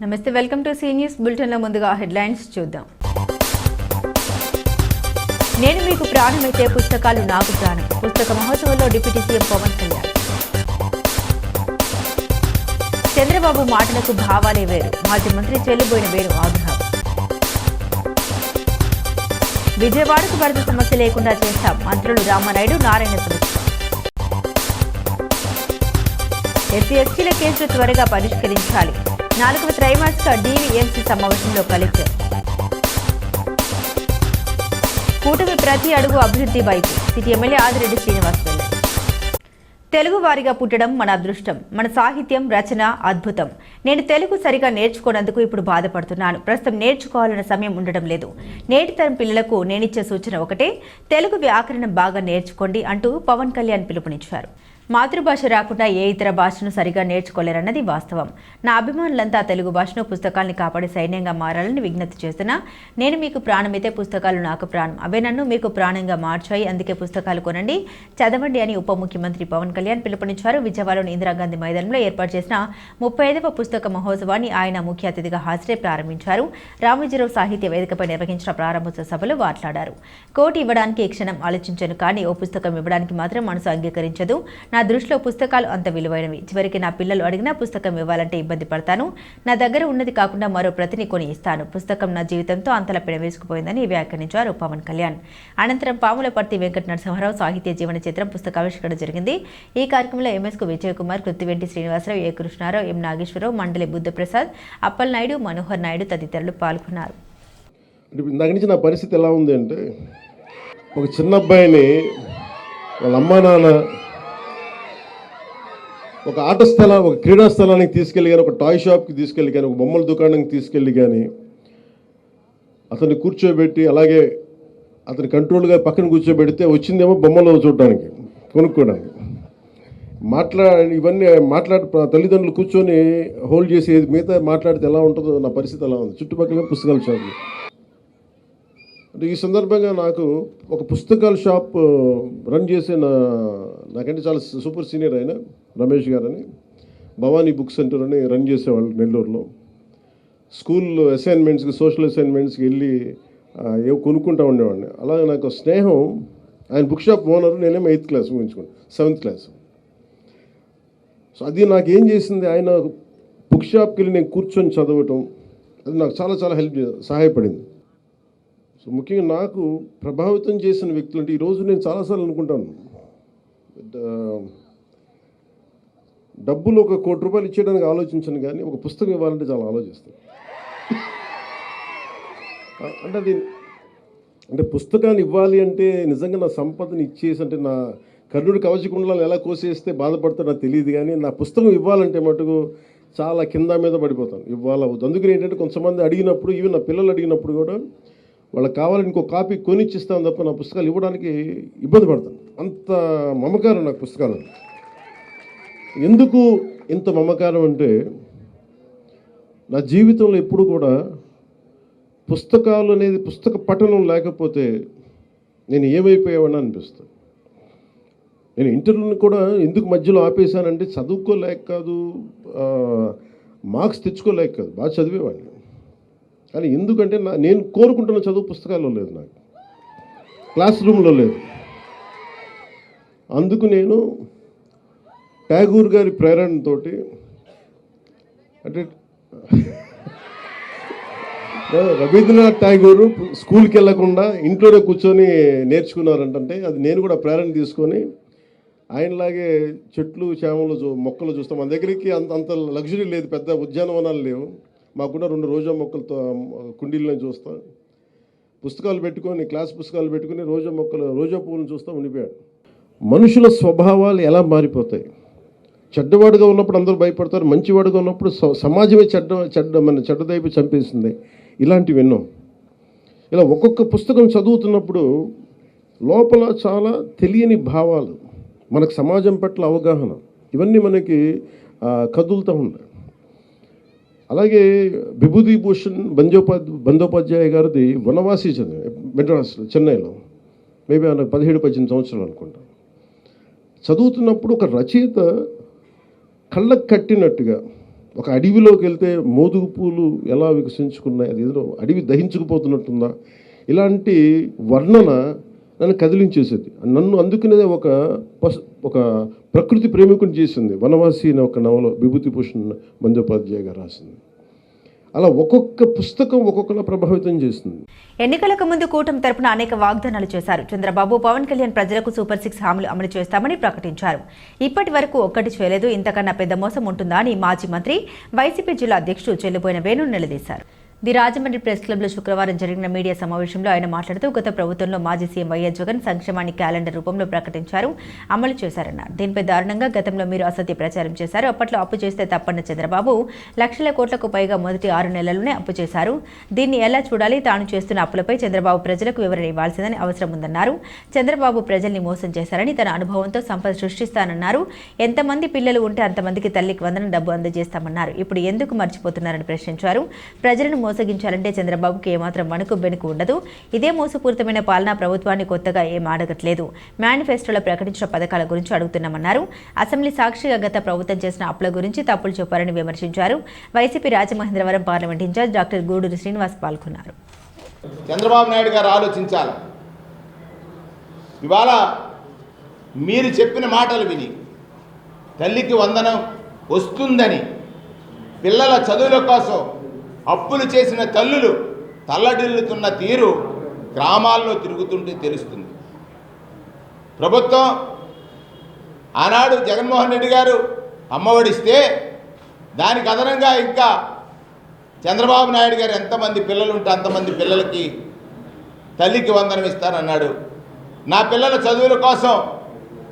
నమస్తే, welcome to see news bulletin. లో ముందుగా హెడ్లైన్స్ చూద్దాం. నేను మీకు ప్రాణమైతే పుస్తకాలు నాకు ప్రాణం. పుస్తక మహోత్సవంలో డిప్యూటీ సీఎం పవన్ కళ్యాణ్. చంద్రబాబు మాటలకు భావాలే వేరు. మాజీ మంత్రి చెల్లుబోయిన వేరు ఆగ్రహం. విజయవాడకు వరద సమస్య లేకుండా చేస్తాం. మంత్రులు రామానాయుడు, నారాయణ సమస్య. ఎస్సీ ఎస్టీల కేసులు త్వరగా పరిష్కరించాలి. 4వ త్రైమాసిక డీవీఎంసీ సమావేశంలో కలెక్టర్. కూటమి ప్రతి అడుగు అభివృద్ధి వైపు. సిటీ ఎమ్మెల్యే ఆదిరెడ్డి శ్రీనివాస్ వెల్లడి. తెలుగు వారిగా పుట్టడం మన అదృష్టం. మన సాహిత్యం, రచన అద్భుతం. నేను తెలుగు సరిగా నేర్చుకోనందుకు ఇప్పుడు బాధపడుతున్నాను. ప్రస్తుతం నేర్చుకోవాలన్న సమయం ఉండడం లేదు. నేటి తరం పిల్లలకు నేనిచ్చే సూచన ఒకటే, తెలుగు వ్యాకరణం బాగా నేర్చుకోండి అంటూ పవన్ కళ్యాణ్ పిలుపునిచ్చారు. మాతృభాష రాకుండా ఏ ఇతర భాషను సరిగా నేర్చుకోలేరన్నది వాస్తవం. నా అభిమానులంతా తెలుగు భాషను, పుస్తకాల్ని కాపాడే సైన్యంగా మారాలని విజ్ఞప్తి చేస్తున్నా. నేను మీకు ప్రాణమైతే పుస్తకాలు నాకు ప్రాణం. అవే నన్ను మీకు ప్రాణంగా మార్చాయి. అందుకే పుస్తకాలు కొనండి, చదవండి అని ఉప ముఖ్యమంత్రి పవన్ కళ్యాణ్ పిలుపునిచ్చారు. విజయవాడలోని ఇందిరాగాంధీ మైదానంలో ఏర్పాటు చేసిన 35వ పుస్తక మహోత్సవాన్ని ఆయన ముఖ్య అతిథిగా హాజరై ప్రారంభించారు. రామోజీరావు సాహిత్య వేదికపై నిర్వహించిన ప్రారంభోత్సవ సభలో మాట్లాడారు. కోటి ఇవ్వడానికి ఈ క్షణం ఆలోచించను, కానీ ఓ పుస్తకం ఇవ్వడానికి మాత్రం మనసు అంగీకరించదు. నా దృష్టిలో పుస్తకాలు అంత విలువైనవి. చివరికి నా పిల్లలు అడిగినా పుస్తకం ఇవ్వాలంటే ఇబ్బంది పడతాను. నా దగ్గర ఉన్నది కాకుండా మరో ప్రతిని కొని ఇస్తాను. పుస్తకం నా జీవితంతో అంతలా పెనవేసుకుపోయిందని వ్యాఖ్యానించారు పవన్ కళ్యాణ్. అనంతరం పాములపర్తి వెంకట నరసింహారావు సాహిత్య జీవన చిత్రం పుస్తకావిష్కరణ జరిగింది. ఈ కార్యక్రమంలో ఎంఎస్కు విజయకుమార్, కృత్తివెంటి శ్రీనివాసరావు, ఏ కృష్ణారావు, ఎం నాగేశ్వరరావు, మండలి బుద్ధప్రసాద్, అప్పలనాయుడు, మనోహర్ నాయుడు తదితరులు పాల్గొన్నారు. ఇందాక నుంచి నా పరిస్థితి ఎలా ఉంది అంటే, ఒక చిన్న అబ్బాయిని వాళ్ళ అమ్మా నాన్న ఒక ఆట స్థలం, ఒక క్రీడా స్థలానికి తీసుకెళ్ళి కానీ, ఒక టాయ్ షాప్కి తీసుకెళ్ళి కానీ, ఒక బొమ్మల దుకాణానికి తీసుకెళ్ళి కానీ అతన్ని కూర్చోబెట్టి, అలాగే అతని కంట్రోల్గా పక్కన కూర్చోబెడితే వచ్చిందేమో బొమ్మలు చూడడానికి, కొనుక్కోవడానికి. ఇవన్నీ తల్లిదండ్రులు కూర్చొని హోల్డ్ చేసి మిగతా మాట్లాడితే ఎలా ఉంటుందో నా పరిస్థితి అలా ఉంది. చుట్టుపక్కల పుస్తకాల షాపులు. అంటే ఈ సందర్భంగా నాకు ఒక పుస్తకాల షాప్ రన్ చేసే నాకంటే చాలా సూపర్ సీనియర్ అయిన రమేష్ గారని, భవానీ బుక్ సెంటర్ అని రన్ చేసేవాళ్ళు నెల్లూరులో. స్కూల్ అసైన్మెంట్స్కి, సోషల్ అసైన్మెంట్స్కి వెళ్ళి ఏవో కొనుక్కుంటా ఉండేవాడిని. అలాగే నాకు స్నేహం, ఆయన బుక్ షాప్ ఓనరు, నేనేమో 8th క్లాస్ ఊహించుకోండి, 7th క్లాస్. సో అది నాకు ఏం చేసింది, ఆయన బుక్ షాప్కి వెళ్ళి నేను కూర్చొని చదవటం, అది నాకు చాలా చాలా సహాయపడింది. సో ముఖ్యంగా నాకు ప్రభావితం చేసిన వ్యక్తులు అంటే, ఈరోజు నేను చాలాసార్లు అనుకుంటాను, డబ్బులు 1 కోటి రూపాయలు ఇచ్చేయడానికి ఆలోచించను, కానీ ఒక పుస్తకం ఇవ్వాలంటే చాలా ఆలోచిస్తాను. అంటే పుస్తకాన్ని ఇవ్వాలి అంటే నిజంగా నా సంపదను ఇచ్చేసి, అంటే నా కర్ణుడి కవచకుండలాన్ని ఎలా కోసేస్తే బాధపడతాడో నాకు తెలియదు, కానీ నా పుస్తకం ఇవ్వాలంటే మటుకు చాలా కింద మీద పడిపోతాను. ఇవ్వాలవుద్దు. అందుకని ఏంటంటే, కొంతమంది అడిగినప్పుడు, ఈవెన్ నా పిల్లలు అడిగినప్పుడు కూడా వాళ్ళకి కావాలని ఇంకో కాపీ కొనిచ్చిస్తాను తప్ప నా పుస్తకాలు ఇవ్వడానికి ఇబ్బంది పడతాను. అంత మమకారం నాకు పుస్తకాలు. ఎందుకు ఇంత మమకారం అంటే, నా జీవితంలో ఎప్పుడు కూడా పుస్తకాలు అనేది, పుస్తక పఠనం లేకపోతే నేను ఏమైపోయావని అనిపిస్తుంది. నేను ఇంటర్వ్యూని కూడా ఎందుకు మధ్యలో ఆపేశానంటే, చదువుకోలేక కాదు, మార్క్స్ తెచ్చుకోలేక కాదు, బాగా చదివేవాడిని. కానీ ఎందుకంటే నేను కోరుకుంటున్న చదువు పుస్తకాల్లో లేదు, నాకు క్లాస్ రూమ్లో లేదు. అందుకు నేను ట్యాగూర్ గారి ప్రేరణతో, అంటే రవీంద్రనాథ్ ట్యాగూర్ స్కూల్కి వెళ్ళకుండా ఇంట్లోనే కూర్చొని నేర్చుకున్నారంటే, అది నేను కూడా ప్రేరణ తీసుకొని ఆయనలాగే చెట్లు, చేమలు, మొక్కలు చూస్తాం. మన దగ్గరికి అంత లగ్జరీ లేదు, పెద్ద ఉద్యానవనాలు లేవు. మాకున్న 2 రోజా మొక్కలతో కుండీలను చూస్తా, పుస్తకాలు పెట్టుకొని, క్లాస్ పుస్తకాలు పెట్టుకుని రోజా పువ్వులను చూస్తూ ఉండిపోయాడు. మనుషుల స్వభావాలు ఎలా మారిపోతాయి. చెడ్డవాడుగా ఉన్నప్పుడు అందరూ భయపడతారు, మంచివాడుగా ఉన్నప్పుడు సమాజమే చెడ్డదైపు చంపేసింది. ఇలాంటివి ఎన్నో. ఇలా ఒక్కొక్క పుస్తకం చదువుతున్నప్పుడు లోపల చాలా తెలియని భావాలు, మనకు సమాజం పట్ల అవగాహన, ఇవన్నీ మనకి కదులుతూ ఉంటాయి. అలాగే విభూతిభూషణ్ బందోపాధ్యాయ గారిది వనవాసి చదివి మెడ్రాస్లో, చెన్నైలో, మేబీ 17-18 సంవత్సరాలు అనుకుంటా. చదువుతున్నప్పుడు ఒక రచయిత కళ్ళకు కట్టినట్టుగా ఒక అడవిలోకి వెళ్తే మోదుగు పూలు ఎలా వికసించుకున్నాయి, అది ఏదో అడవి దహించుకుపోతున్నట్టుందా, ఇలాంటి వర్ణన నన్ను కదిలించేసేది. నన్ను అందుకునే ఒక ప్రకృతి ప్రేమికుని చేసింది వనవాసి అనే ఒక నవల విభూతిభూషణ్ బందోపాధ్యాయ గారు రాసింది. అలా ఒక్కొక్క పుస్తకం ఒక్కొక్కలా ప్రభావితం చేస్తుంది. ఎన్నికలకు ముందు కూటమి తరపున అనేక వాగ్దానాలు చేశారు. చంద్రబాబు, పవన్ కళ్యాణ్ ప్రజలకు సూపర్ 6 హామీలు అమలు చేస్తామని ప్రకటించారు. ఇప్పటి వరకు ఒక్కటి చేయలేదు, ఇంతకన్నా పెద్ద మోసం ఉంటుందా అని మాజీ మంత్రి, వైసీపీ జిల్లా అధ్యక్షుడు చెల్లిపోయిన వేణు నిలదీశారు. ది రాజమండ్రి ప్రెస్ క్లబ్లో శుక్రవారం జరిగిన మీడియా సమావేశంలో ఆయన మాట్లాడుతూ గత ప్రభుత్వంలో మాజీ సీఎం వైఎస్ జగన్ సంక్షేమాన్ని క్యాలెండర్ రూపంలో ప్రకటించారు, అమలు చేశారన్నారు. దీనిపై దారుణంగా గతంలో మీరు అసత్య ప్రచారం చేశారు. అప్పట్లో అప్పు చేస్తే తప్పన్న చంద్రబాబు లక్షల కోట్లకు పైగా మొదటి 6 నెలల్లోనే అప్పు చేశారు. దీన్ని ఎలా చూడాలి? తాను చేస్తున్న అప్పులపై చంద్రబాబు ప్రజలకు వివరణ ఇవ్వాల్సిందని అవసరం ఉందన్నారు. చంద్రబాబు ప్రజల్ని మోసం చేశారని, తన అనుభవంతో సంపద సృష్టిస్తానన్నారు. ఎంతమంది పిల్లలు ఉంటే అంతమందికి తల్లికి వందనం డబ్బు అందజేస్తామన్నారు. ఇప్పుడు ఎందుకు మర్చిపోతున్నారని ప్రశ్నించారు. ప్రజలను మోసగించాలంటే చంద్రబాబుకి ఏమాత్రం వణుకు బెనుకు ఉండదు. ఇదే మోసపూరితమైన పాలనా ప్రభుత్వాన్ని కొత్తగా ఏం అడగట్లేదు. మేనిఫెస్టోలో ప్రకటించిన పథకాల గురించి అడుగుతున్నామన్నారు. అసెంబ్లీ సాక్షిగా గత ప్రభుత్వం చేసిన అప్పుల గురించి తప్పులు చెప్పారని విమర్శించారు. YCP Rajamahendravaram parliament in charge doctor Guduru Srinivas పాల్గొన్నారు. చంద్రబాబు నాయుడు గారు ఆలోచించాలి. ఇవాళ మీరు చెప్పిన మాటలు విని తల్లికి వందనం వస్తుందని పిల్లల చదువుల కోసం అప్పులు చేసిన తల్లులు తల్లడిల్లుతున్న తీరు గ్రామాల్లో తిరుగుతుంటే తెలుస్తుంది. ప్రభుత్వం ఆనాడు జగన్మోహన్ రెడ్డి గారు అమ్మఒడిస్తే దానికి అదనంగా ఇంకా చంద్రబాబు నాయుడు గారు ఎంతమంది పిల్లలు ఉంటే అంతమంది పిల్లలకి తల్లికి వందనం ఇస్తానన్నాడు. నా పిల్లల చదువుల కోసం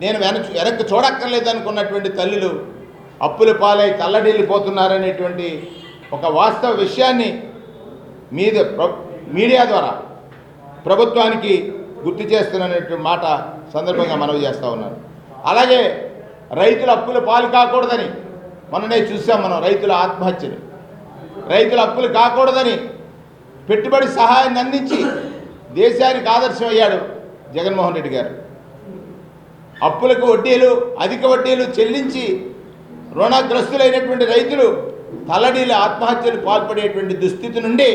నేను వెనక్కి చూడక్కర్లేదు అనుకున్నటువంటి తల్లులు అప్పుల పాలై తల్లడిల్లిపోతున్నారనేటువంటి ఒక వాస్తవ విషయాన్ని మీడియా ద్వారా ప్రభుత్వానికి గుర్తు చేస్తున్నటువంటి మాట సందర్భంగా మనవి చేస్తూ ఉన్నాను. అలాగే రైతుల అప్పుల పాలు కాకూడదని మొన్ననే చూసాం మనం. రైతుల ఆత్మహత్యలు, రైతుల అప్పులు కాకూడదని పెట్టుబడి సహాయాన్ని అందించి దేశానికి ఆదర్శం అయ్యాడు జగన్మోహన్ రెడ్డి గారు. అప్పులకు వడ్డీలు, అధిక వడ్డీలు చెల్లించి రుణగ్రస్తులైనటువంటి రైతులు తల్లడీల ఆత్మహత్యలు పాల్పడేటువంటి దుస్థితి నుండి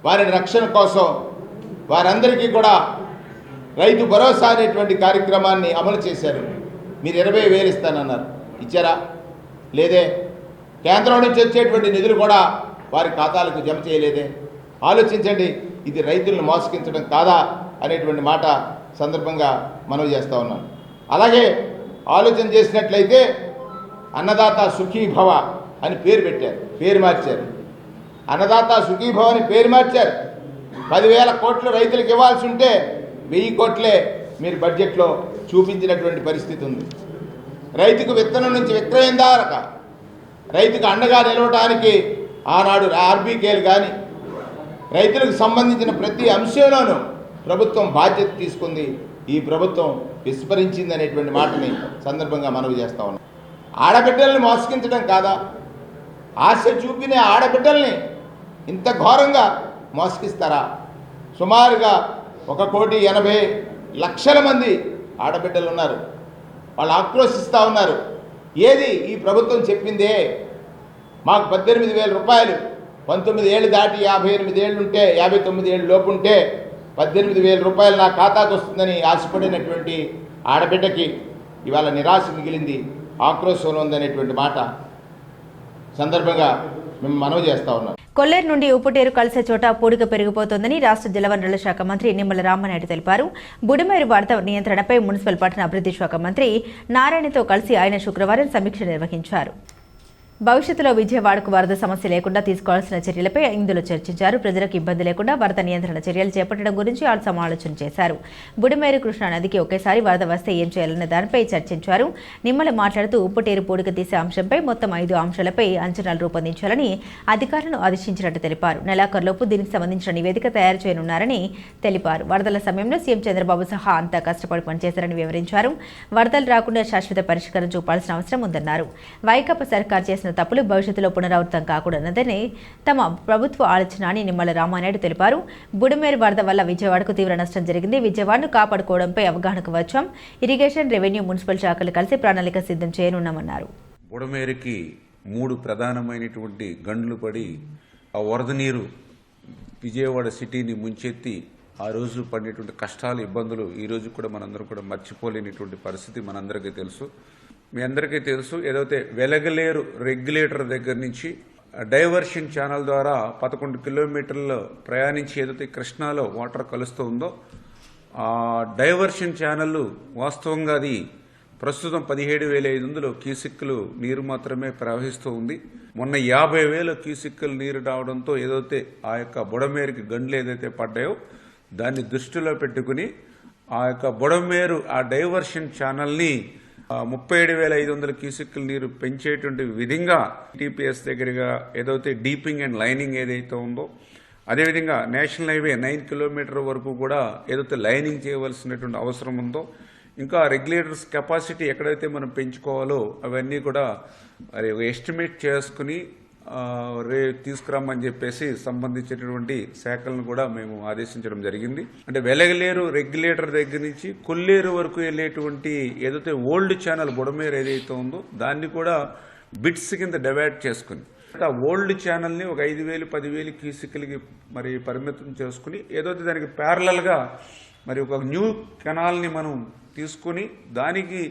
వారి రక్షణ కోసం వారందరికీ కూడా రైతు భరోసా అనేటువంటి కార్యక్రమాన్ని అమలు చేశారు. మీరు 20,000 ఇస్తానన్నారు, ఇచ్చారా? లేదే. కేంద్రం నుంచి వచ్చేటువంటి నిధులు కూడా వారి ఖాతాలకు జమ చేయలేదే. ఆలోచించండి, ఇది రైతులను మోసగించడం కాదా అనేటువంటి మాట సందర్భంగా మనవి చేస్తూ ఉన్నాను. అలాగే ఆలోచన చేసినట్లయితే అన్నదాత సుఖీభవ అని పేరు పెట్టారు, పేరు మార్చారు. అన్నదాత సుఖీభవ అని పేరు మార్చారు. 10,000 కోట్లు రైతులకు ఇవ్వాల్సి ఉంటే 1000 కోట్లే మీరు బడ్జెట్లో చూపించినటువంటి పరిస్థితి ఉంది. రైతుకు విత్తనం నుంచి విక్రయం దాకా రైతుకు అండగా నిలవటానికి ఆనాడు ఆర్బీకేలు కానీ రైతులకు సంబంధించిన ప్రతి అంశంలోనూ ప్రభుత్వం బాధ్యత తీసుకుంది. ఈ ప్రభుత్వం విస్మరించింది అనేటువంటి మాటని సందర్భంగా మనవి చేస్తా ఉన్నాం. ఆడబిడ్డల్ని మోసగించడం కాదా? ఆశ చూపిన ఆడబిడ్డల్ని ఇంత ఘోరంగా మోసగిస్తారా? సుమారుగా 1,80,00,000 మంది ఆడబిడ్డలు ఉన్నారు. వాళ్ళు ఆక్రోశిస్తూ ఉన్నారు. ఏది ఈ ప్రభుత్వం చెప్పిందే? మాకు 18,000 రూపాయలు 19 ఏళ్ళు దాటి 58 ఏళ్ళు ఉంటే 59 ఏళ్ళు లోపు ఉంటే 18,000 రూపాయలు నా ఖాతాకు వస్తుందని ఆశపడినటువంటి ఆడబిడ్డకి ఇవాళ నిరాశ మిగిలింది, ఆక్రోశంలో ఉందనేటువంటి మాట సందర్భంగా మేము మనవి చేస్తా ఉన్నాం. కొల్లేరు నుండి ఉప్పుటేరు కలిసే చోట పూడిక పెరిగిపోతోందని రాష్ట్ర జలవనరుల శాఖ మంత్రి నిమ్మల రామానాయుడు తెలిపారు. బుడిమేరు వరద నియంత్రణపై మున్సిపల్ పట్టణ అభివృద్ధి శాఖ మంత్రి నారాయణతో కలిసి ఆయన శుక్రవారం సమీక్ష నిర్వహించారు. భవిష్యత్తులో విజయవాడకు వరద సమస్య లేకుండా తీసుకోవాల్సిన చర్యలపై ఇందులో చర్చించారు. ప్రజలకు ఇబ్బంది లేకుండా వరద నియంత్రణ చర్యలు చేపట్టడం గురించి వాళ్ళు సమాలోచన చేశారు. బుడిమేరు కృష్ణా నదికి ఒకేసారి వరద వస్తే ఏం చేయాలన్న దానిపై చర్చించారు. నిమ్మల మాట్లాడుతూ ఉప్పుటేరు పూడిక తీసే అంశంపై మొత్తం 5 అంశాలపై అంచనాలు రూపొందించాలని అధికారులను ఆదేశించినట్టు తెలిపారు. నెలాఖరులోపు దీనికి సంబంధించిన నివేదిక తయారు చేయనున్నారని తెలిపారు. వరదల సమయంలో సీఎం చంద్రబాబు సహా అంతా కష్టపడి పనిచేశారని వివరించారు. వరదలు రాకుండా శాశ్వత పరిష్కారం చూపాల్సిన అవసరం ఉందన్నారు. వైకాపా సర్కార్ చేసిన తప్పులు భవిష్యత్తులో పునరావృతం కాకూడదన్నదని తమ ప్రభుత్వ ఆలోచన అని నిమ్మల రామానాయుడు తెలిపారు. బుడిమేరు వరద వల్ల విజయవాడకు తీవ్ర నష్టం జరిగింది. విజయవాడను కాపాడుకోవడంపై అవగాహనకు వచ్చాం. ఇరిగేషన్, రెవెన్యూ, మున్సిపల్ శాఖలు కలిసి ప్రణాళిక సిద్ధం చేయనున్నామన్నారు. బుడమేరుకి 3 ప్రధానమైనటువంటి గండ్లు పడి ఆ వరద నీరు విజయవాడ సిటీని ముంచెత్తి ఆ రోజు పడినటువంటి కష్టాలు, ఇబ్బందులు ఈ రోజు కూడా మనందరం కూడా మర్చిపోలేనటువంటి పరిస్థితి మనందరికీ తెలుసు. మీ అందరికీ తెలుసు, ఏదైతే వెలగలేరు రెగ్యులేటర్ దగ్గర నుంచి డైవర్షన్ ఛానల్ ద్వారా 11 కిలోమీటర్లు ప్రయాణించి ఏదైతే కృష్ణాలో వాటర్ కలుస్తూ ఉందో ఆ డైవర్షన్ ఛానల్ వాస్తవంగా అది ప్రస్తుతం 17,500 క్యూసెక్కులు నీరు మాత్రమే ప్రవహిస్తూ ఉంది. మొన్న 50,000 క్యూసెక్కులు నీరు రావడంతో ఏదైతే ఆ యొక్క బుడమేరుకి గండ్లు ఏదైతే పడ్డాయో దాన్ని దృష్టిలో పెట్టుకుని ఆ యొక్క బుడమేరు ఆ డైవర్షన్ ఛానల్ని 37,500 క్యూసెక్కుల నీరు పెంచేటువంటి విధంగా టీపీఎస్ దగ్గరగా ఏదైతే డీపింగ్ అండ్ లైనింగ్ ఏదైతే ఉందో, అదేవిధంగా నేషనల్ హైవే 9 కిలోమీటర్ వరకు కూడా ఏదైతే లైనింగ్ చేయవలసినటువంటి అవసరం ఉందో, ఇంకా రెగ్యులేటర్స్ కెపాసిటీ ఎక్కడైతే మనం పెంచుకోవాలో అవన్నీ కూడా ఎస్టిమేట్ చేసుకుని తీసుకురామని చెప్పేసి సంబంధించినటువంటి శాఖలను కూడా మేము ఆదేశించడం జరిగింది. అంటే వెలగలేరు రెగ్యులేటర్ దగ్గర నుంచి కొల్లేరు వరకు వెళ్ళేటువంటి ఏదైతే ఓల్డ్ ఛానల్ బుడమేరు ఏదైతే ఉందో దాన్ని కూడా బిట్స్ కింద డివైడ్ చేసుకుని ఆ ఓల్డ్ ఛానల్ని ఒక 5,000, 10,000 క్యూసెక్కులకి మరి పరిమితం చేసుకుని ఏదైతే దానికి ప్యారలల్గా మరి ఒక న్యూ కెనాల్ని మనం తీసుకుని దానికి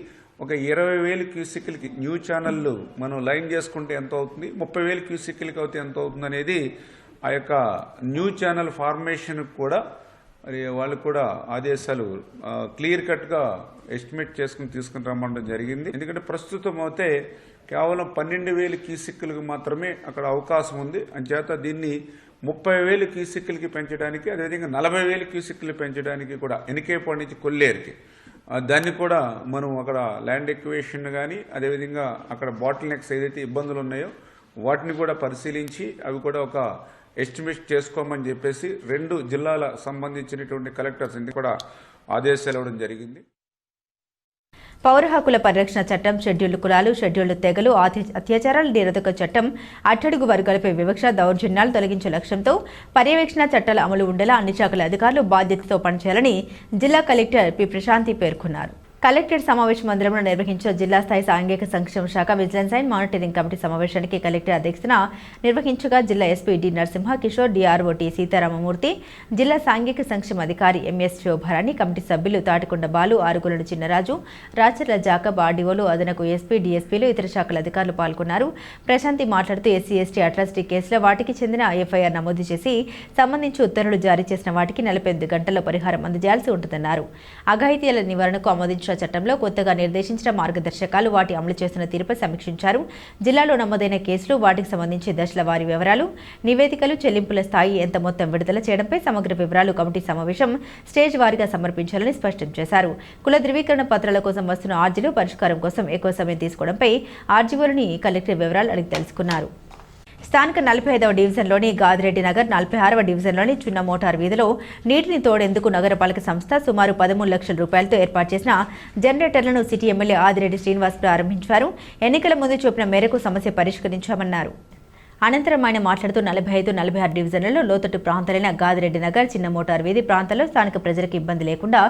ఒక 20,000 క్యూసెక్కులకి న్యూ ఛానళ్ళు మనం లైన్ చేసుకుంటే ఎంత అవుతుంది, 30,000 క్యూసెక్కులకి అయితే ఎంత అవుతుంది అనేది ఆ యొక్క న్యూ ఛానల్ ఫార్మేషన్ కూడా మరి వాళ్ళు కూడా ఆదేశాలు క్లియర్ కట్గా ఎస్టిమేట్ చేసుకుని తీసుకుని రమ్మడం జరిగింది. ఎందుకంటే ప్రస్తుతం అయితే కేవలం 12,000 క్యూసెక్కులకు మాత్రమే అక్కడ అవకాశం ఉంది. అంచేత దీన్ని 30,000 క్యూసెక్కులకి పెంచడానికి, అదేవిధంగా 40,000 క్యూసెక్కులు పెంచడానికి కూడా ఎన్కేపాడు నుంచి కొల్లేరుకి దాన్ని కూడా మనం అక్కడ ల్యాండ్ ఎక్వేషన్ కానీ అదేవిధంగా అక్కడ బాటిల్ నెక్స్ ఏదైతే ఇబ్బందులు ఉన్నాయో వాటిని కూడా పరిశీలించి అవి కూడా ఒక ఎస్టిమేట్ చేసుకోమని చెప్పేసి 2 జిల్లాల సంబంధించినటువంటి కలెక్టర్స్ కూడా ఆదేశాలు ఇవ్వడం జరిగింది. పౌర హక్కుల పరిరక్షణ చట్టం, షెడ్యూల్డ్ కులాలు, షెడ్యూల్డ్ తెగలు, అత్యాచారాల నిరోధక చట్టం, అట్టడుగు వర్గాలపై వివక్ష, దౌర్జన్యాలు తొలగించే లక్ష్యంతో పర్యవేక్షణ చట్టాల అమలు ఉండేలా అన్ని శాఖల అధికారులు బాధ్యతతో పనిచేయాలని జిల్లా కలెక్టర్ పి ప్రశాంతి పేర్కొన్నారు. కలెక్టరేట్ సమావేశ మందిరంలో నిర్వహించిన జిల్లా స్థాయి సాంఘిక సంక్షేమ శాఖ విజిలెన్స్ అండ్ మానిటరింగ్ కమిటీ సమావేశానికి కలెక్టర్ అధ్యక్షతన నిర్వహించగా జిల్లా SP D Narasimha Kishore, DRO T Seetharamamurthy, జిల్లా సాంఘిక సంక్షేమ అధికారి ఎంఎస్ శోభారాణి, కమిటీ సభ్యులు తాటికొండ బాలు, ఆరుగులను చిన్నరాజు, రాచర్ల జాకబ్, ఆర్డీఓలు, అదనపు ఎస్పీ, డిఎస్పీలు, ఇతర శాఖల అధికారులు పాల్గొన్నారు. ప్రశాంతి మాట్లాడుతూ ఎస్సీ ఎస్టీ అట్రాసిటీ కేసులో వాటికి చెందిన ఎఫ్ఐఆర్ నమోదు చేసి సంబంధించి ఉత్తర్వులు జారీ చేసిన వాటికి 48 గంటల్లో పరిహారం అందజేయాల్సి ఉంటుందన్నారు. అఘాయితీల నివారణకు ఆమోదించిన చట్టంలో కొత్తగా నిర్దేశించిన మార్గదర్శకాలు, వాటి అమలు చేస్తున్న తీరుపై సమీక్షించారు. జిల్లాలో నమోదైన కేసులు, వాటికి సంబంధించి దశల వారి వివరాలు, నివేదికలు, చెల్లింపుల స్థాయి, ఎంత మొత్తం విడుదల చేయడంపై సమగ్ర వివరాలు కమిటీ సమావేశం స్టేజ్ వారీగా సమర్పించాలని స్పష్టం చేశారు. కుల ధృవీకరణ పత్రాల కోసం వస్తున్న ఆర్జీలు పరిష్కారం కోసం ఎక్కువ సమయం తీసుకోవడంపై ఆర్జీఓలని కలెక్టర్ వివరాలు అడిగి తెలుసుకున్నారు. స్థానిక 45వ డివిజన్లోని గాదిరెడ్డి నగర్, 46వ డివిజన్లోని చిన్న మోటార్ వీధిలో నీటిని తోడేందుకు నగరపాలక సంస్థ సుమారు 13 లక్షల రూపాయలతో ఏర్పాటు చేసిన జనరేటర్లను సిటీ ఎమ్మెల్యే ఆదిరెడ్డి శ్రీనివాస్ ప్రారంభించారు. ఎన్నికల ముందు చూపిన మేరకు సమస్య పరిష్కరించామన్నారు. అనంతరం ఆయన మాట్లాడుతూ 45, 46 డివిజన్లలో లోతట్టు ప్రాంతాలైన గాదిరెడ్డి నగర్, చిన్న మోటార్ వీధి ప్రాంతాల్లో స్థానిక ప్రజలకు ఇబ్బంది లేకుండా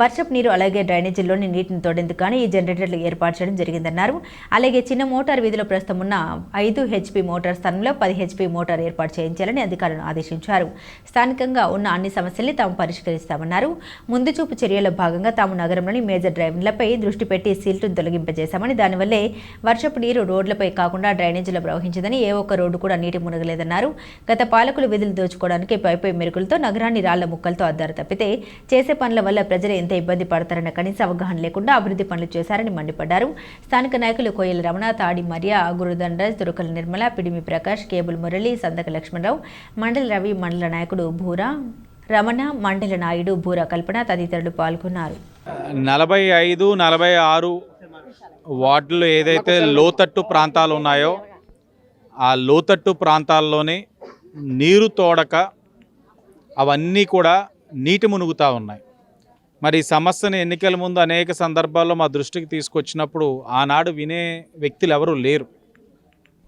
వర్షపు నీరు అలాగే డ్రైనేజీల్లోని నీటిని తోడేందుకు కానీ ఈ జనరేటర్లు ఏర్పాటు చేయడం జరిగిందన్నారు. అలాగే చిన్న మోటార్ వీధిలో ప్రస్తుతం ఉన్న 5 హెచ్పీ మోటార్ స్థానంలో 10 హెచ్పీ మోటార్ ఏర్పాటు చేయించాలని అధికారులను ఆదేశించారు. స్థానికంగా ఉన్న అన్ని సమస్యల్ని తాము పరిష్కరిస్తామన్నారు. ముందు చూపు చర్యల్లో భాగంగా తాము నగరంలోని మేజర్ డ్రైన్లపై దృష్టి పెట్టి సీల్టును తొలగింపజేశామని, దానివల్లే వర్షపు నీరు రోడ్లపై కాకుండా డ్రైనేజీలో ప్రవహించదని, ఏ ఒక్క రోడ్డు కూడా నీటి మునగలేదన్నారు. గత పాలకులు విధులు దోచుకోవడానికి పైపై మెరుగులతో నగరాన్ని రాళ్ల ముక్కలతో అద్దారు తప్పితే చేసే పనుల వల్ల ప్రజలు ఎంత ఇబ్బంది పడతారన్న కనీస అవగాహన లేకుండా అభివృద్ధి పనులు చేశారని మండిపడ్డారు. స్థానిక నాయకులు కోయల రమణ, తాడి మరియ, గురుదండరాజ్, తురుకల నిర్మల, పిడిమి ప్రకాష్, కేబుల్ మురళి, సందక లక్ష్మణరావు, మండల రవి, మండల నాయకుడు భూరా రమణ, మండల నాయుడు, భూరా కల్పన తదితరులు పాల్గొన్నారు. 45, 46 వార్డులు ఏదైతే లోతట్టు ప్రాంతాలు ఉన్నాయో ఆ లోతట్టు ప్రాంతాల్లోనే నీరు తోడక అవన్నీ కూడా నీటి మునుగుతూ ఉన్నాయి. మరి ఈ సమస్యను ఎన్నికల ముందు అనేక సందర్భాల్లో మా దృష్టికి తీసుకొచ్చినప్పుడు ఆనాడు వినే వ్యక్తులు ఎవరూ లేరు.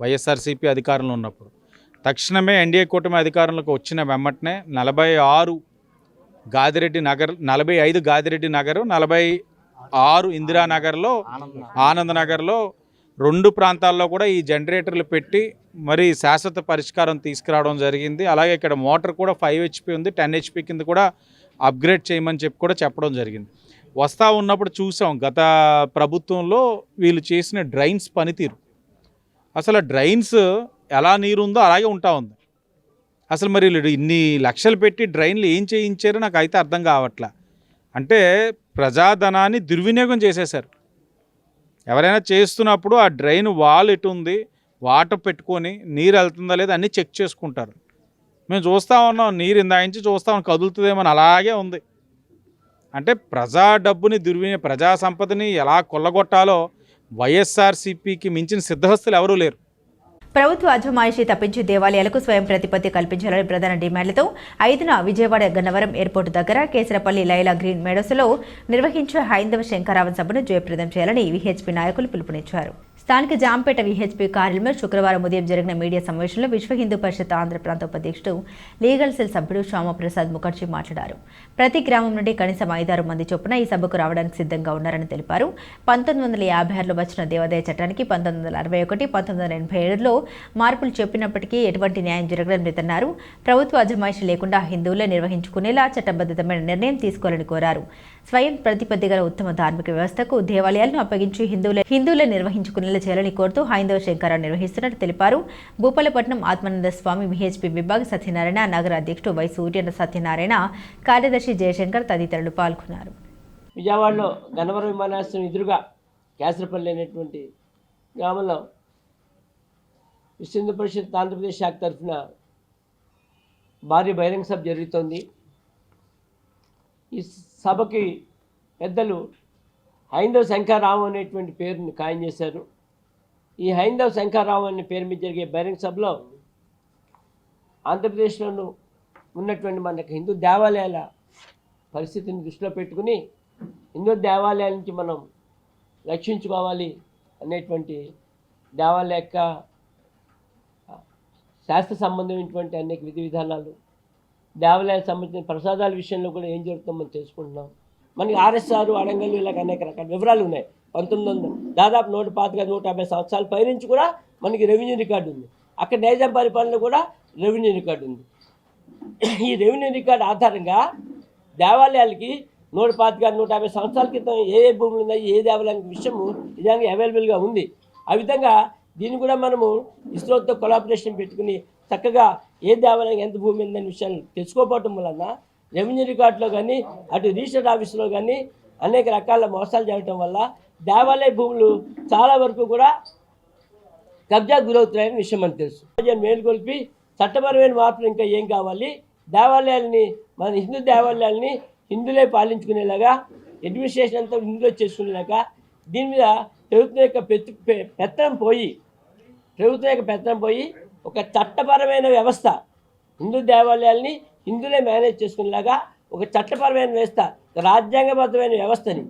వైఎస్ఆర్సీపీ అధికారంలో ఉన్నప్పుడు తక్షణమే ఎన్డీఏ కూటమి అధికారంలోకి వచ్చిన వెమ్మటనే 46 గాదిరెడ్డి నగర్, 45 గాదిరెడ్డి నగరు, 46 ఇందిరానగర్లో, ఆనందనగర్లో 2 ప్రాంతాల్లో కూడా ఈ జనరేటర్లు పెట్టి మరి శాశ్వత పరిష్కారం తీసుకురావడం జరిగింది. అలాగే ఇక్కడ మోటార్ కూడా 5 HP ఉంది, 10 HP కింద కూడా అప్గ్రేడ్ చేయమని చెప్పి కూడా చెప్పడం జరిగింది. వస్తూ ఉన్నప్పుడు చూసాం గత ప్రభుత్వంలో వీళ్ళు చేసిన డ్రైన్స్ పనితీరు. అసలు డ్రైన్స్ ఎలా నీరుందో అలాగే ఉంటా ఉంది. అసలు మరి ఇన్ని లక్షలు పెట్టి డ్రైన్లు ఏం చేయించారో నాకు అయితే అర్థం కావట్లా. అంటే ప్రజాధనాన్ని దుర్వినియోగం చేసేశారు. ఎవరైనా చేస్తున్నప్పుడు ఆ డ్రైన్ వాల్ ఎటు ఉంది, వాటర్ పెట్టుకొని నీరు వెళ్తుందా లేదా అన్నీ చెక్ చేసుకుంటారు. మేము చూస్తూ ఉన్నాం, నీరు ఇందాయించి చూస్తాం కదులుతుందేమని అలాగే ఉంది. అంటే ప్రజా డబ్బుని ప్రజా సంపదని ఎలా కొల్లగొట్టాలో వైఎస్ఆర్సీపీకి మించిన సిద్ధహస్తులు ఎవరూ లేరు. ప్రభుత్వ అజమాయిషీ తప్పించి దేవాలయాలకు స్వయం ప్రతిపత్తి కల్పించాలని ప్రధాన డిమాండ్లతో 5న విజయవాడ గన్నవరం ఎయిర్పోర్టు దగ్గర కేసరపల్లి లైలా గ్రీన్ మెడోస్లో నిర్వహించే హైందవ శంకరావం సభను జయప్రదం చేయాలని విహెచ్పీ నాయకులు పిలుపునిచ్చారు. స్థానిక జాంపేట విహెచ్పీ కార్యాలయంలో శుక్రవారం ఉదయం జరిగిన మీడియా సమావేశంలో విశ్వ హిందూ పరిషత్ ఆంధ్ర ప్రాంత ఉపాధ్యక్షుడు లీగల్ సెల్ సభ్యుడు శ్యామప్రసాద్ ముఖర్జీ మాట్లాడారు. ప్రతి గ్రామం నుండి కనీసం 5-6 మంది చొప్పున ఈ సభకు రావడానికి సిద్ధంగా ఉన్నారని తెలిపారు. 1956లో వచ్చిన దేవాదాయ చట్టానికి 1961, 1987లో మార్పులు చెప్పినప్పటికీ ఎటువంటి న్యాయం జరగడం లేదన్నారు. ప్రభుత్వ అజమాయిషీ లేకుండా హిందువులే నిర్వహించుకునేలా చట్టబద్ధమైన నిర్ణయం తీసుకోవాలని కోరారు. స్వయం ప్రతిపత్తి గల ఉత్తమ ధార్మిక వ్యవస్థకు దేవాలయాలను అప్పగించి హిందువులే నిర్వహించుకునేలా చేయాలని కోరుతూ హైందవ శంకరాన్ని నిర్వహిస్తున్నట్టు తెలిపారు. భూపాలపట్నం ఆత్మానంద స్వామి విహెచ్పీ విభాగ సత్యనారాయణ, నగర అధ్యక్షుడు వై సూర్య సత్యనారాయణ, కార్యదర్శి జయశంకర్ తదితరులు పాల్గొన్నారు. విజయవాడలో గన్నవరం విమానాశ్రయం ఎదురుగా కేసరపల్లి అనేటువంటి గ్రామంలో విశ్వ హిందూ పరిషత్ ఆంధ్రప్రదేశ్ శాఖ తరఫున భారీ బహిరంగ సభ జరుగుతోంది. ఈ సభకి పెద్దలు హైందవ శంకరావం అనేటువంటి పేరుని ఖాయం చేశారు. ఈ హైందవ శంకరావం అనే పేరు మీద జరిగే బహిరంగ సభలో ఆంధ్రప్రదేశ్లోనూ ఉన్నటువంటి మనకు హిందూ దేవాలయాల పరిస్థితిని దృష్టిలో పెట్టుకుని హిందూ దేవాలయాల నుంచి మనం రక్షించుకోవాలి అనేటువంటి దేవాలయ యొక్క శాస్త్ర సంబంధమైనటువంటి అనేక విధి విధానాలు, దేవాలయాలకు సంబంధించిన ప్రసాదాల విషయంలో కూడా ఏం జరుగుతుందో మనం తెలుసుకుంటున్నాం. మనకి ఆర్ఎస్ఆర్, అడంగల్ ఇలాగ అనేక రకాల వివరాలు ఉన్నాయి. 1900 దాదాపు 150 సంవత్సరాల పైనుంచి కూడా మనకి రెవెన్యూ రికార్డు ఉంది. అక్కడ నైజాం పరిపాలన కూడా రెవెన్యూ రికార్డు ఉంది. ఈ రెవెన్యూ రికార్డు ఆధారంగా దేవాలయాలకి 150 సంవత్సరాల క్రితం ఏ భూములు ఉన్నాయి, ఏ దేవాలయానికి విషయము నిజంగా అవైలబుల్గా ఉంది. ఆ విధంగా దీన్ని కూడా మనము ఇస్రోతో కొలాబరేషన్ పెట్టుకుని చక్కగా ఏ దేవాలయం ఎంత భూమి ఉందనే విషయాలు తెలుసుకోకపోవటం వలన రెవెన్యూ రికార్డులో కానీ అటు రిజిస్టర్ ఆఫీసులో కానీ అనేక రకాల మోసాలు జరగటం వల్ల దేవాలయ భూములు చాలా వరకు కూడా కబ్జా గురవుతున్నాయని విషయం మనకు తెలుసు. మేలుకొల్పి చట్టపరమైన మార్పులు ఇంకా ఏం కావాలి, దేవాలయాలని మన హిందూ దేవాలయాలని హిందువులే పాలించుకునేలాగా, అడ్మినిస్ట్రేషన్ అంతా హిందువులే చేసుకునేలాగా, దీని మీద ప్రభుత్వం యొక్క పెత్తనం పోయి ఒక చట్టపరమైన వ్యవస్థ, హిందూ దేవాలయాల్ని హిందువులే మేనేజ్ చేసుకునేలాగా ఒక చట్టపరమైన వ్యవస్థ, రాజ్యాంగబద్ధమైన వ్యవస్థని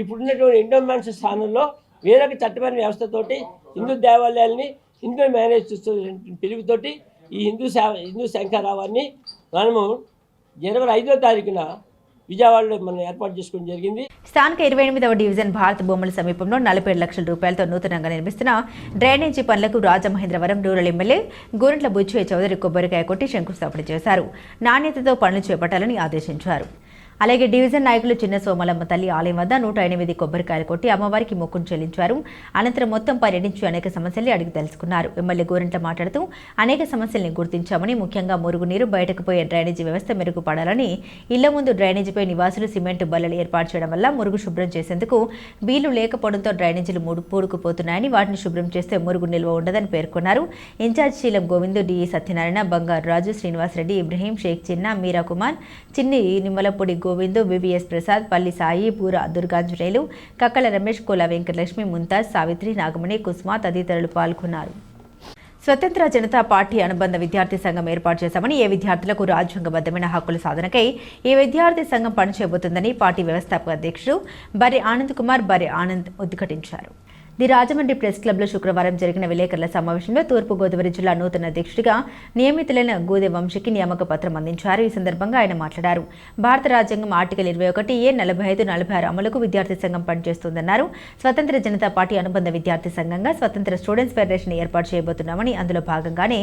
ఇప్పుడున్నటువంటి ఎండోమెంట్స్ స్థానంలో వేరొక చట్టపరమైన వ్యవస్థతోటి హిందూ దేవాలయాల్ని హిందువులు మేనేజ్ చేస్తున్న పిలుపుతోటి ఈ హిందూ శంకరావాన్ని మనము జనవరి 5వ తారీఖున విజయవాడలో మనం ఏర్పాటు చేసుకోవడం జరిగింది. స్థానిక 28వ డివిజన్ భారత బొమ్మల సమీపంలో 47 లక్షల రూపాయలతో నూతనంగా నిర్మిస్తున్న డ్రైనేజీ పనులకు రాజమహేంద్రవరం రూరల్ ఎమ్మెల్యే గోరంట్ల బుచ్చయ్య చౌదరి కొబ్బరికాయ కొట్టి శంకుస్థాపన చేశారు. నాణ్యతతో పనులు చేపట్టాలని ఆదేశించారు. అలాగే డివిజన్ నాయకులు చిన్న సోమలమ్మ తల్లి ఆలయం వద్ద 108 కొబ్బరికాయలు కొట్టి అమ్మవారికి మొక్కును చెల్లించారు. అనంతరం మొత్తం పర్యటించి అనేక సమస్యల్ని అడిగి తెలుసుకున్నారు. ఎమ్మెల్యే గోరంట్ల మాట్లాడుతూ అనేక సమస్యల్ని గుర్తించామని, ముఖ్యంగా మురుగునీరు, బయటకు పోయే డ్రైనేజీ వ్యవస్థ మెరుగుపడాలని, ఇళ్ల ముందు డ్రైనేజీపై నివాసులు సిమెంటు బల్లలు ఏర్పాటు చేయడం వల్ల మురుగు శుభ్రం చేసేందుకు వీలు లేకపోవడంతో డ్రైనేజీలు పూడుకుపోతున్నాయని, వాటిని శుభ్రం చేస్తే మురుగు నిల్వ ఉండదని పేర్కొన్నారు. ఇన్ఛార్జ్ శీలం గోవిందు, డిఈ సత్యనారాయణ, బంగారు రాజు, శ్రీనివాసరెడ్డి, ఇబ్రహీం, షేక్ చిన్న, మీరా కుమార్, చిన్ని నిమ్మలపూడి గోవిందు, వివిఎస్ ప్రసాద్, పల్లి సాయి, బూర దుర్గాంజనేయులు, కక్కల రమేష్, కోల వెంకటలక్ష్మి, ముంతాజ్, సావిత్రి, నాగమణి, కుస్మా తదితరులు పాల్గొన్నారు. స్వతంత్ర జనతా పార్టీ అనుబంధ విద్యార్థి సంఘం ఏర్పాటు చేశామని, ఏ విద్యార్థులకు రాజ్యాంగబద్ధమైన హక్కుల సాధనకై ఈ విద్యార్థి సంఘం పనిచేయబోతుందని పార్టీ వ్యవస్థాపక అధ్యక్షుడు బర్రె ఆనంద్ కుమార్ ఉద్ఘాటించారు. ది రాజమండ్రి ప్రెస్ క్లబ్లో శుక్రవారం జరిగిన విలేకరుల సమావేశంలో తూర్పుగోదావరి జిల్లా నూతన అధ్యక్షుడిగా నియమితులైన గూదె వంశీకి నియామక పత్రం అందించారు. ఈ సందర్భంగా ఆయన మాట్లాడారు. భారత రాజ్యాంగం ఆర్టికల్ 21A 45, 46 అమలుకు విద్యార్థి సంఘం పనిచేస్తుందన్నారు. స్వతంత్ర జనతా పార్టీ అనుబంధ విద్యార్థి సంఘంగా స్వతంత్ర స్టూడెంట్స్ ఫెడరేషన్ ఏర్పాటు చేయబోతున్నామని, అందులో భాగంగానే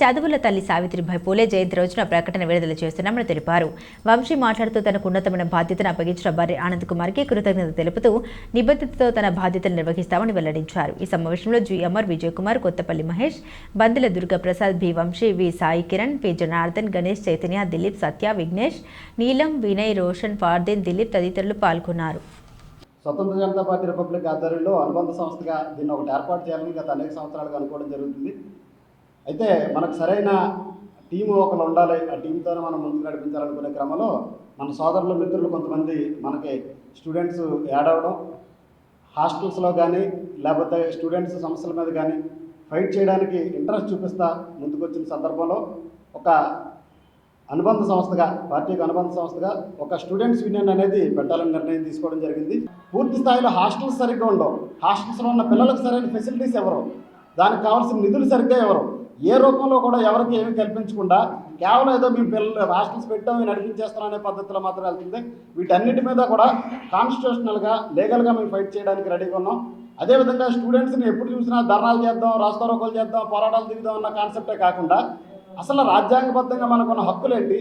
చదువుల తల్లి సావిత్రిబాయి పూలే జయంతి రోజున ప్రకటన విడుదల చేస్తున్నామని తెలిపారు. వంశీ మాట్లాడుతూ తనకు ఉన్నతమైన బాధ్యతను అప్పగించిన బర్రె ఆనంద్ కుమార్కి కృతజ్ఞత తెలుపుతూ నిబద్ధతతో తన బాధ్యతలు నిర్వహిస్తామని వెల్లడించారు. ఈ సమావేశంలో జి అమర్, విజయ్ కుమార్, కొత్తపల్లి మహేష్, బందెల దుర్గాప్రసాద్, బి వంశీ, వి సాయి కిరణ్, పి జనార్దన్, గణేష్, చైతన్య, దిలీప్, సత్య, విఘ్నేష్, నీలం, వినయ్, రోషన్, ఫార్దీన్, దిలీప్ తదితరులు పాల్గొన్నారు. స్వతంత్ర జనతా పార్టీ రిపబ్లిక్ ఆధ్వర్యంలో అనుబంధ సంస్థగా దీన్ని ఒకటి ఏర్పాటు చేయాలని గత అనేక సంవత్సరాలుగా అనుకోవడం జరుగుతుంది. అయితే మనకు సరైన టీము ఒకరు ఉండాలి, ఆ టీంతోనే మనం ముందుకు నడిపించాలనుకునే క్రమంలో మన సోదరులు మిత్రులు కొంతమంది మనకి స్టూడెంట్స్ యాడ్ అవ్వడం, హాస్టల్స్లో కానీ లేకపోతే స్టూడెంట్స్ సమస్యల మీద కానీ ఫైట్ చేయడానికి ఇంట్రెస్ట్ చూపిస్తా ముందుకొచ్చిన సందర్భంలో ఒక అనుబంధ సంస్థగా, పార్టీకి అనుబంధ సంస్థగా ఒక స్టూడెంట్స్ యూనియన్ అనేది పెట్టాలని నిర్ణయం తీసుకోవడం జరిగింది. పూర్తి స్థాయిలో హాస్టల్స్ సరిగ్గా ఉండవు, హాస్టల్స్లో ఉన్న పిల్లలకు సరైన ఫెసిలిటీస్ ఎవరు, దానికి కావాల్సిన నిధులు సరిగ్గా ఎవరు, ఏ రూపంలో కూడా ఎవరికి ఏమీ కల్పించకుండా కేవలం ఏదో మీ పిల్లలు హాస్టల్స్ పెట్టాం నడిపించేస్తాం అనే పద్ధతిలో మాత్రం వెళ్తుంది. వీటన్నిటి మీద కూడా కాన్స్టిట్యూషనల్గా, లీగల్గా మేము ఫైట్ చేయడానికి రెడీగా ఉన్నాం. అదేవిధంగా స్టూడెంట్స్ని ఎప్పుడు చూసినా ధర్నాలు చేద్దాం, రాస్తారోకోలు చేద్దాం, పోరాటాలు దిగుదాం అన్న కాన్సెప్టే కాకుండా అసలు రాజ్యాంగబద్ధంగా మనకున్న హక్కులేంటి,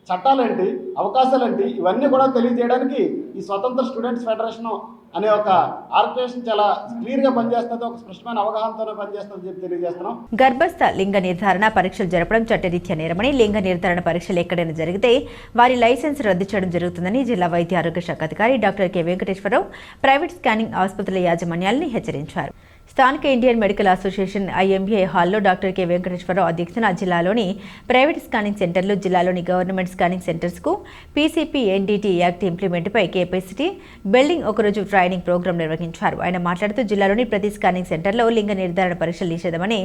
చట్టాలేంటి, అవకాశాలేంటి, ఇవన్నీ కూడా తెలియజేయడానికి ఈ స్వతంత్ర స్టూడెంట్స్ ఫెడరేషన్ అనే ఒక ఆర్గనైజేషన్ చాలా క్లియర్గా పనిచేస్తుంది, ఒక స్పష్టమైన అవగాహనతోనే పనిచేస్తుందని చెప్పి తెలియజేస్తున్నాం. గర్భస్థ లింగ నిర్ధారణ పరీక్షలు జరపడం చట్టరీత్యా నేరమని, లింగ నిర్ధారణ పరీక్షలు ఎక్కడైనా జరిగితే వారి లైసెన్స్ రద్దు చేయడం జరుగుతుందని జిల్లా వైద్య ఆరోగ్య శాఖ అధికారి doctor K Venkateswararao private scanning ఆసుపత్రుల యాజమాన్యాలను హెచ్చరించారు. స్థానిక ఇండియన్ మెడికల్ అసోసియేషన్ IMA హాల్లో డాక్టర్ కె వెంకటేశ్వరరావు అధ్యక్షతన జిల్లాలోని ప్రైవేట్ స్కానింగ్ సెంటర్లు, జిల్లాలోని గవర్నమెంట్ స్కానింగ్ సెంటర్స్కు PCP NDT యాక్ట్ ఇంప్లిమెంట్పై కేపీసీటీ బిల్డింగ్ ఒకరోజు ట్రైనింగ్ ప్రోగ్రాం నిర్వహించారు. ఆయన మాట్లాడుతూ జిల్లాలోని ప్రతి స్కానింగ్ సెంటర్లో లింగ నిర్ధారణ పరీక్షలు నిషేధమని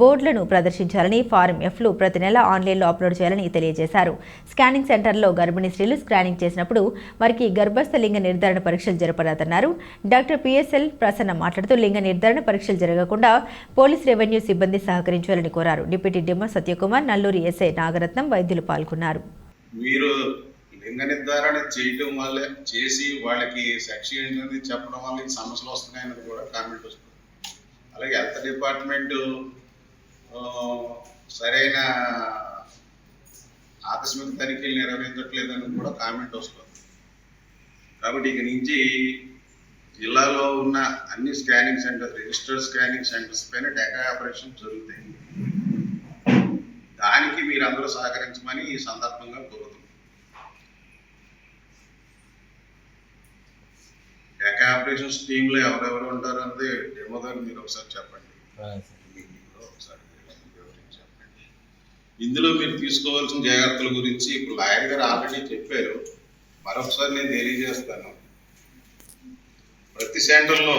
బోర్డులను ప్రదర్శించాలని, ఫారం Fలు ప్రతి నెల ఆన్లైన్లో అప్లోడ్ చేయాలని తెలియజేశారు. స్కానింగ్ సెంటర్లో గర్భిణీ స్త్రీలు స్కానింగ్ చేసినప్పుడు వారికి గర్భస్థ లింగ నిర్ధారణ పరీక్షలు జరపరాదన్నారు. డాక్టర్ PSL ప్రసన్న మాట్లాడుతూ లింగ నిర్ధారణ పరీక్షలు జరగకుండా పోలీస్, రెవెన్యూ సిబ్బంది సహకరించాలని కోరారు. Deputy DM Satyakumar, Nalluri SI Nagaratnam, వైద్యులు పాల్గొన్నారు. మీరు లింగ నిర్ధారణ చేయటం వల్ల చేసి వాళ్ళకి సెక్స్ ఏంటనేది చెప్పడం వల్ల ఈ సమస్యలు వస్తున్నాయన్నది కూడా కామెంట్ వస్తుంది. అలాగే హెల్త్ డిపార్ట్మెంట్ సరైన ఆకస్మిక తనిఖీలు నిర్వహించట్లేదని కూడా కామెంట్ వస్తుంది. కాబట్టి ఇక నుంచి జిల్లాలో ఉన్న అన్ని scanning centres, registered scanning centres పైన డేటా ఆపరేషన్ జరుగుతాయి. దానికి మీరు అందరూ సహకరించమని ఈ సందర్భంగా కోరుతున్నాం. డేటా ఆపరేషన్స్ టీంలో ఎవరెవరు ఉంటారు అన్నది డెమో గారు మీరు ఒకసారి చెప్పండి. చెప్పండి. ఇందులో మీరు తీసుకోవాల్సిన జాగ్రత్తల గురించి ఇప్పుడు లాయర్ గారు ఆల్రెడీ చెప్పారు, మరొకసారి నేను తెలియజేస్తాను. ప్రతి సెంటర్లో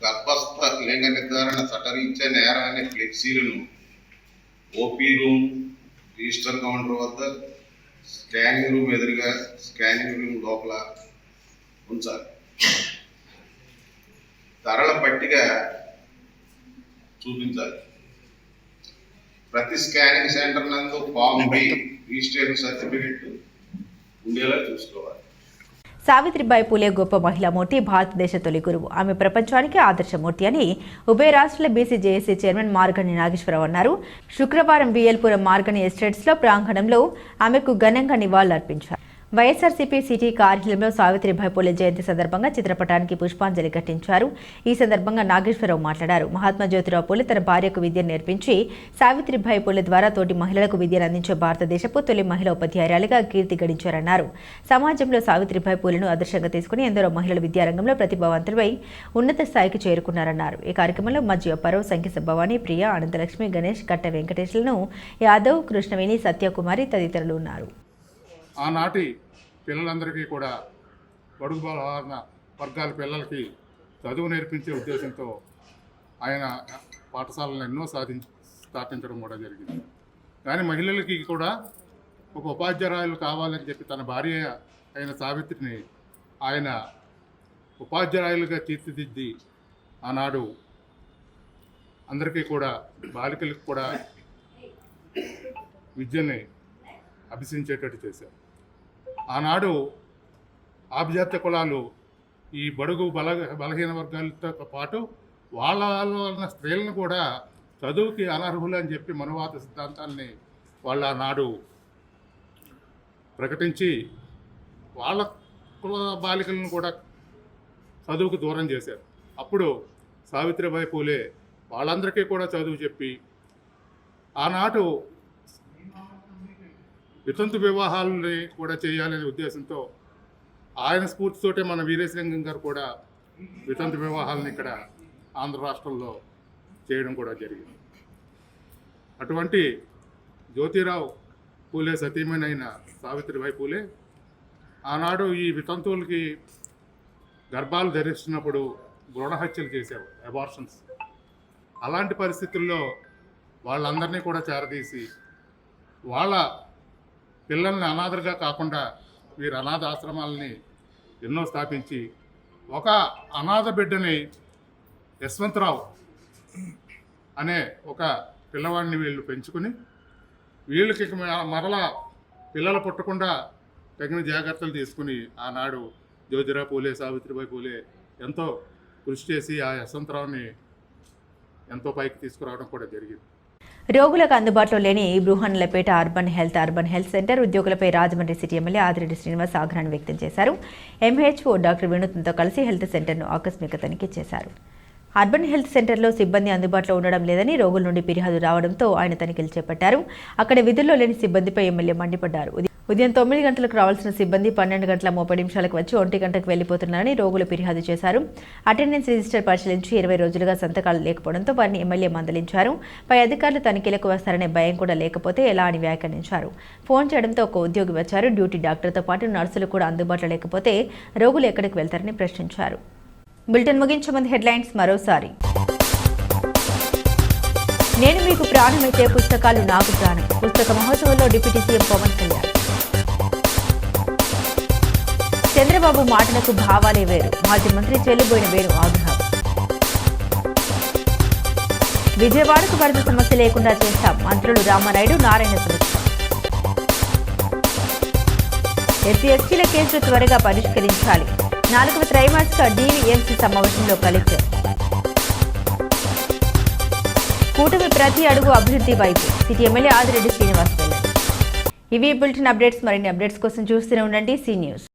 గర్భస్థ లింగ నిర్ధారణ చట్టరీత్యా నేరం అనే ఫ్లెక్సీలను OP రూమ్, రిజిస్టర్ కౌంటర్ వద్ద, స్కానింగ్ రూమ్ ఎదురుగా, స్కానింగ్ రూమ్ లోపల ఉంచాలి. ధరల పట్టిక చూపించాలి. ప్రతి స్కానింగ్ సెంటర్ నందు ఫామ్ B రిజిస్ట్రేషన్ సర్టిఫికెట్ ఉండేలా చూసుకోవాలి. సావిత్రిబాయి పూలే గొప్ప మహిళా మూర్తి, భారతదేశ తొలి గురువు. ఆమె ప్రపంచానికి ఆదర్శమూర్తి అని ఉభయ రాష్ట్రాల BC JSC chairman Margani Nageswararao అన్నారు. శుక్రవారం VL-పురం మార్గని ఎస్టేట్స్లో ప్రాంగణంలో ఆమెకు ఘనంగా నివాళులర్పించారు. వైఎస్ఆర్సీపీ సిటీ కార్యాలయంలో సావిత్రిబాయి పూలే జయంతి సందర్భంగా చిత్రపటానికి పుష్పాంజలి ఘటించారు. ఈ సందర్భంగా నాగేశ్వరరావు మాట్లాడారు. మహాత్మా జ్యోతిరావు పూలే తన భార్యకు విద్యను నేర్పించి సావిత్రిబాయి పూలే ద్వారా తోటి మహిళలకు విద్యను అందించే భారతదేశపు తొలి మహిళా ఉపాధ్యాయురాలిగా కీర్తి గడించారన్నారు. సమాజంలో సావిత్రిబాయి పూలేను ఆదర్శంగా తీసుకుని ఎందరో మహిళలు విద్యారంగంలో ప్రతిభావంతులై ఉన్నత స్థాయికి చేరుకున్నారన్నారు. ఈ కార్యక్రమంలో మధ్య అప్పారావు, సంఖ్య భవానీ, ప్రియ, అనంతలక్ష్మి, గణేష్, కట్ట వెంకటేశ్లను, యాదవ్, కృష్ణవేణి, సత్యకుమారి తదితరులు ఉన్నారు. ఆనాటి పిల్లలందరికీ కూడా బడుగు వర్గాల పిల్లలకి చదువు నేర్పించే ఉద్దేశంతో ఆయన పాఠశాలను ఎన్నో స్థాపించడం కూడా జరిగింది. కానీ మహిళలకి కూడా ఒక ఉపాధ్యాయురాలు కావాలని చెప్పి తన భార్య అయిన సావిత్రిని ఆయన ఉపాధ్యాయులుగా తీర్చిదిద్ది ఆనాడు అందరికీ కూడా బాలికలకు కూడా విద్యని అభ్యసించేటట్టు చేశారు. ఆనాడు ఆభిజాత్య కులాలు ఈ బడుగు బలహీన వర్గాలతో పాటు వాళ్ళలో ఉన్న స్త్రీలను కూడా చదువుకి అనర్హులు అని చెప్పి మనువాద సిద్ధాంతాన్ని వాళ్ళ ఆనాడు ప్రకటించి వాళ్ళ కుల బాలికలను కూడా చదువుకు దూరం చేశారు. అప్పుడు సావిత్రిబాయి పూలే వాళ్ళందరికీ కూడా చదువు చెప్పి ఆనాడు వితంతు వివాహాలని కూడా చేయాలనే ఉద్దేశంతో ఆయన స్ఫూర్తితోటే మన వీరేశలింగం గారు కూడా వితంతు వివాహాలను ఇక్కడ ఆంధ్ర రాష్ట్రంలో చేయడం కూడా జరిగింది. అటువంటి జ్యోతిరావు పూలే సతీమణి అయిన సావిత్రిబాయి పూలే ఆనాడు ఈ వితంతువులకి గర్భాలు ధరిస్తున్నప్పుడు భ్రూణ హత్యలు చేశారు, అబార్షన్స్. అలాంటి పరిస్థితుల్లో వాళ్ళందరినీ కూడా చేరదీసి వాళ్ళ పిల్లల్ని అనాథలుగా కాకుండా వీరు అనాథ ఆశ్రమాలని ఎన్నో స్థాపించి ఒక అనాథ బిడ్డని యశ్వంతరావు అనే ఒక పిల్లవాడిని వీళ్ళు పెంచుకుని వీళ్ళకి మరలా పిల్లలు పుట్టకుండా తగిన జాగ్రత్తలు తీసుకుని ఆనాడు జ్యోతిరావు పూలే సావిత్రిబాయి పూలే ఎంతో కృషి చేసి ఆ యశ్వంతరావుని ఎంతో పైకి తీసుకురావడం కూడా జరిగింది. రోగులకు అందుబాటులో లేని బృహన్లపేట అర్బన్ హెల్త్ సెంటర్ ఉద్యోగులపై రాజమండ్రి సిటీ ఎమ్మెల్యే ఆదిరెడ్డి శ్రీనివాస్ ఆగ్రహాన్ని వ్యక్తం చేశారు. ఎంహెచ్ఓ డాక్టర్ వినూత్నతో కలిసి హెల్త్ సెంటర్ను ఆకస్మిక తనిఖీ చేశారు. అర్బన్ హెల్త్ సెంటర్లో సిబ్బంది అందుబాటులో ఉండడం లేదని రోగుల నుండి ఫిర్యాదు రావడంతో ఆయన తనిఖీలు చేపట్టారు. అక్కడ విధుల్లో లేని సిబ్బందిపై ఎమ్మెల్యే మండిపడ్డారు. ఉదయం 9 గంటలకు రావాల్సిన సిబ్బంది 12 గంటల 30 నిమిషాలకు వచ్చి 1 గంటకు వెళ్లిపోతున్నారని రోగులు ఫిర్యాదు చేశారు. అటెండెన్స్ రిజిస్టర్ పరిశీలించి 20 రోజులుగా సంతకాలు లేకపోవడంతో వారిని ఎమ్మెల్యే మందలించారు. పై అధికారులు తనిఖీలకు వస్తారనే భయం కూడా లేకపోతే ఎలా అని వ్యాఖ్యానించారు. ఫోన్ చేయడంతో ఒక ఉద్యోగి వచ్చారు. డ్యూటీ డాక్టర్తో పాటు నర్సులు కూడా అందుబాటులో లేకపోతే రోగులు ఎక్కడికి వెళ్తారని ప్రశ్నించారు. బులెటిన్ ముగించే ముందు హెడ్లైన్స్ మరోసారి. నేను మీకు ప్రాణమైతే పుస్తకాలు నాకు ప్రాణం. పుస్తక మహోత్సవంలో డిప్యూటీ సీఎం పవన్ కళ్యాణ్. చంద్రబాబు మాటలకు భావాలే వేరు. మాజీ మంత్రి చెల్లుబోయిన వేరు ఆగ్రహం. విజయవాడకు వరద సమస్య లేకుండా చేస్తాం. మంత్రులు రామానాయుడు, నారాయణ సమీక్ష. ఎస్సీ ఎస్టీల కేసులు త్వరగా పరిష్కరించాలి. 4వ త్రైమాసిక డీవీఎంసీ సమావేశంలో కలెక్టర్. కూటమి ప్రతి అడుగు అభివృద్ధి వైపు సిటీ ఎమ్మెల్యే ఆదిరెడ్డి శ్రీనివాస్ వెల్లడి. ఇవి బులెటిన్ అప్డేట్స్. మరిన్ని అప్డేట్స్ కోసం చూస్తూనే ఉండండి సి న్యూస్.